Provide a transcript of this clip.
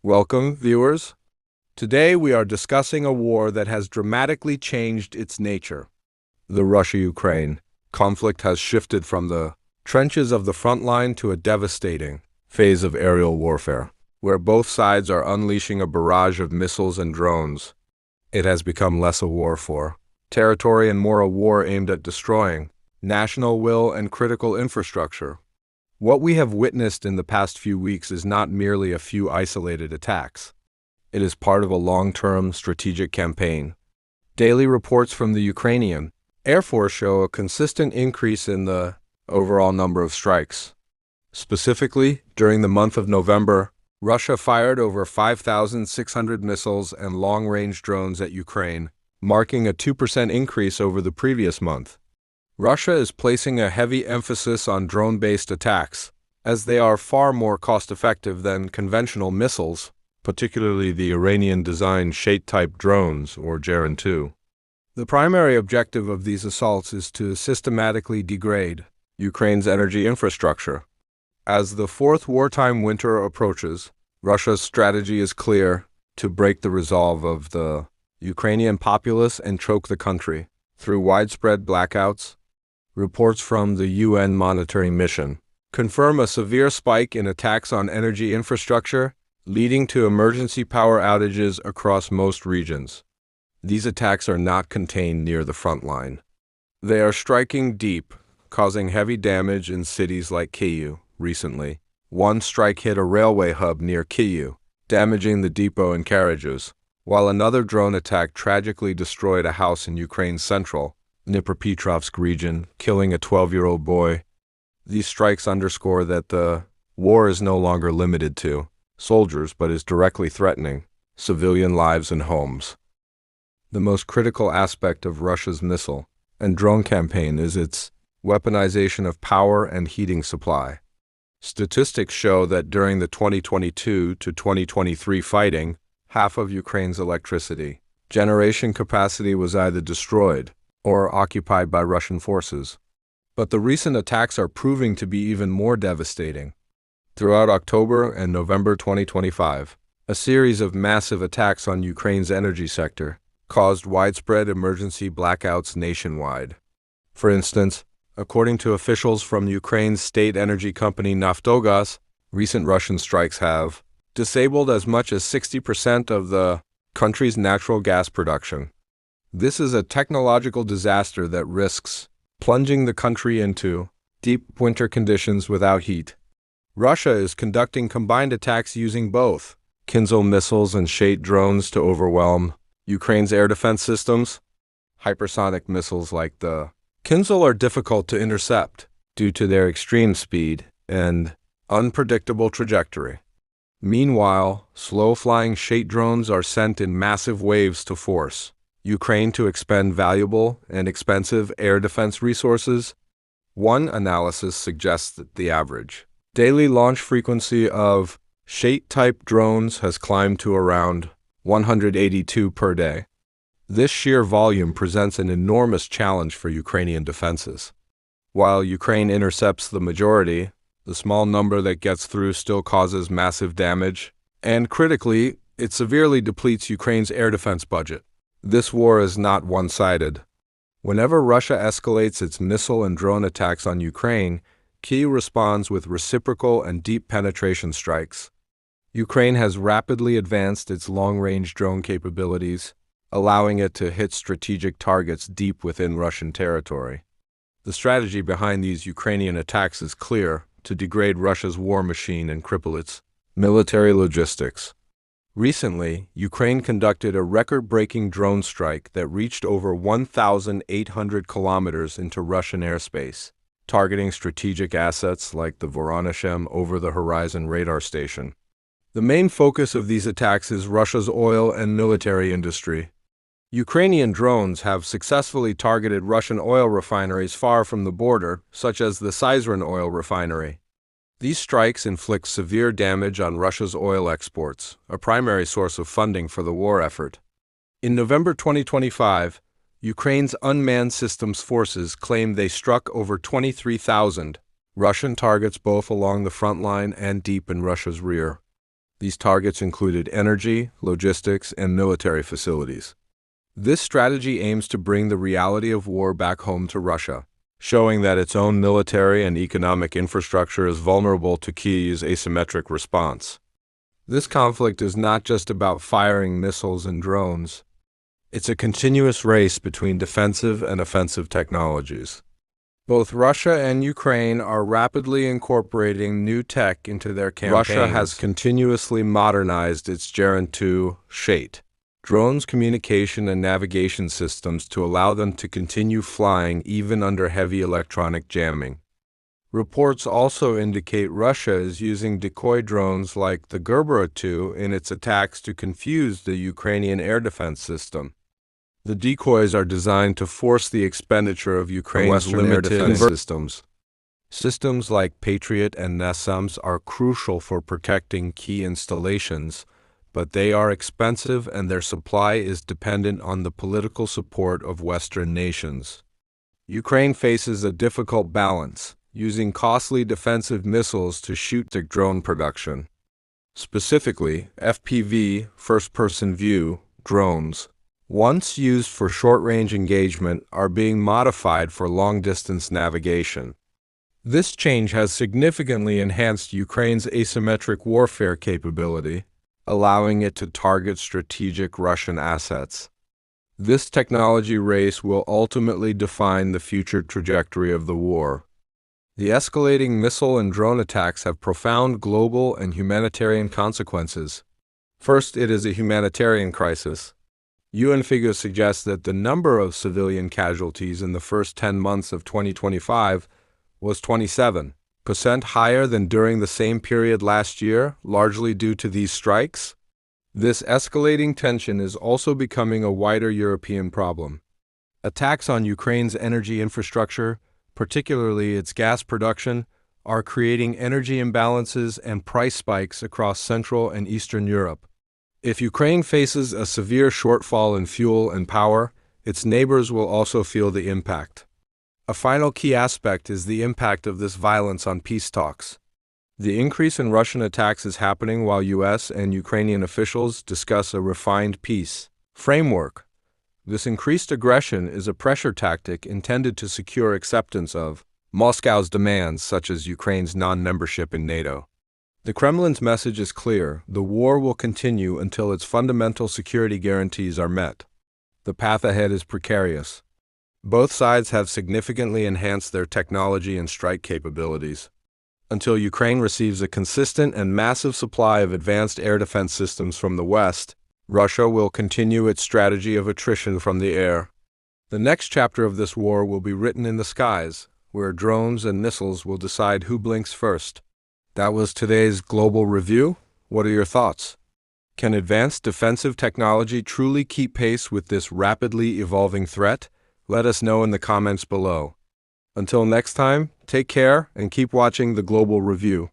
Welcome, viewers. Today we are discussing a war that has dramatically changed its nature. The Russia-Ukraine conflict has shifted from the trenches of the front line to a devastating phase of aerial warfare, where both sides are unleashing a barrage of missiles and drones. It has become less a war for territory and more a war aimed at destroying national will and critical infrastructure. What we have witnessed in the past few weeks is not merely a few isolated attacks. It is part of a long-term strategic campaign. Daily reports from the Ukrainian Air Force show a consistent increase in the overall number of strikes. Specifically, during the month of November, Russia fired over 5,600 missiles and long-range drones at Ukraine, marking a 2% increase over the previous month. Russia is placing a heavy emphasis on drone-based attacks, as they are far more cost-effective than conventional missiles, particularly the Iranian-designed Shait-type drones, or Geran-2. The primary objective of these assaults is to systematically degrade Ukraine's energy infrastructure. As the fourth wartime winter approaches, Russia's strategy is clear: to break the resolve of the Ukrainian populace and choke the country through widespread blackouts. Reports from the UN monitoring mission confirm a severe spike in attacks on energy infrastructure, leading to emergency power outages across most regions. These attacks are not contained near the front line. They are striking deep, causing heavy damage in cities like Kyiv. Recently, one strike hit a railway hub near Kyiv, damaging the depot and carriages, while another drone attack tragically destroyed a house in Ukraine's central Dnipropetrovsk region, killing a 12-year-old boy. These strikes underscore that the war is no longer limited to soldiers, but is directly threatening civilian lives and homes. The most critical aspect of Russia's missile and drone campaign is its weaponization of power and heating supply. Statistics show that during the 2022 to 2023 fighting, half of Ukraine's electricity generation capacity was either destroyed or occupied by Russian forces. But the recent attacks are proving to be even more devastating. Throughout October and November 2025, a series of massive attacks on Ukraine's energy sector caused widespread emergency blackouts nationwide. For instance, according to officials from Ukraine's state energy company Naftogaz, recent Russian strikes have disabled as much as 60% of the country's natural gas production. This is a technological disaster that risks plunging the country into deep winter conditions without heat. Russia is conducting combined attacks using both Kinzhal missiles and Shait drones to overwhelm Ukraine's air defense systems. Hypersonic missiles like the Kinzhal are difficult to intercept due to their extreme speed and unpredictable trajectory. Meanwhile, slow-flying Shait drones are sent in massive waves to force Ukraine to expend valuable and expensive air defense resources. One analysis suggests that the average daily launch frequency of Shait-type drones has climbed to around 182 per day. This sheer volume presents an enormous challenge for Ukrainian defenses. While Ukraine intercepts the majority, the small number that gets through still causes massive damage, and critically, it severely depletes Ukraine's air defense budget. This war is not one-sided. Whenever Russia escalates its missile and drone attacks on Ukraine, Kyiv responds with reciprocal and deep penetration strikes. Ukraine has rapidly advanced its long-range drone capabilities, allowing it to hit strategic targets deep within Russian territory. The strategy behind these Ukrainian attacks is clear: to degrade Russia's war machine and cripple its military logistics. Recently, Ukraine conducted a record-breaking drone strike that reached over 1,800 kilometers into Russian airspace, targeting strategic assets like the Voronezh over-the-horizon radar station. The main focus of these attacks is Russia's oil and military industry. Ukrainian drones have successfully targeted Russian oil refineries far from the border, such as the Syzran oil refinery. These strikes inflict severe damage on Russia's oil exports, a primary source of funding for the war effort. In November 2025, Ukraine's unmanned systems forces claimed they struck over 23,000 Russian targets both along the front line and deep in Russia's rear. These targets included energy, logistics, and military facilities. This strategy aims to bring the reality of war back home to Russia, showing that its own military and economic infrastructure is vulnerable to Kyiv's asymmetric response. This conflict is not just about firing missiles and drones. It's a continuous race between defensive and offensive technologies. Both Russia and Ukraine are rapidly incorporating new tech into their campaigns. Russia has continuously modernized its German 2 Shate drones, communication, and navigation systems to allow them to continue flying even under heavy electronic jamming. Reports also indicate Russia is using decoy drones like the Gerber 2 in its attacks to confuse the Ukrainian air defense system. The decoys are designed to force the expenditure of Ukraine's limited air defense systems. Systems like Patriot and NASAMS are crucial for protecting key installations, but they are expensive and their supply is dependent on the political support of Western nations. Ukraine faces a difficult balance, using costly defensive missiles to shoot the drone production. Specifically, FPV, first-person view, drones, once used for short-range engagement, are being modified for long-distance navigation. This change has significantly enhanced Ukraine's asymmetric warfare capability, allowing it to target strategic Russian assets. This technology race will ultimately define the future trajectory of the war. The escalating missile and drone attacks have profound global and humanitarian consequences. First, it is a humanitarian crisis. UN figures suggest that the number of civilian casualties in the first 10 months of 2025 was 27% higher than during the same period last year, largely due to these strikes. This escalating tension is also becoming a wider European problem. Attacks on Ukraine's energy infrastructure, particularly its gas production, are creating energy imbalances and price spikes across Central and Eastern Europe. If Ukraine faces a severe shortfall in fuel and power, its neighbors will also feel the impact. A final key aspect is the impact of this violence on peace talks. The increase in Russian attacks is happening while U.S. and Ukrainian officials discuss a refined peace framework. This increased aggression is a pressure tactic intended to secure acceptance of Moscow's demands, such as Ukraine's non-membership in NATO. The Kremlin's message is clear: the war will continue until its fundamental security guarantees are met. The path ahead is precarious. Both sides have significantly enhanced their technology and strike capabilities. Until Ukraine receives a consistent and massive supply of advanced air defense systems from the West, Russia will continue its strategy of attrition from the air. The next chapter of this war will be written in the skies, where drones and missiles will decide who blinks first. That was today's Global Review. What are your thoughts? Can advanced defensive technology truly keep pace with this rapidly evolving threat? Let us know in the comments below. Until next time, take care and keep watching the Global Review.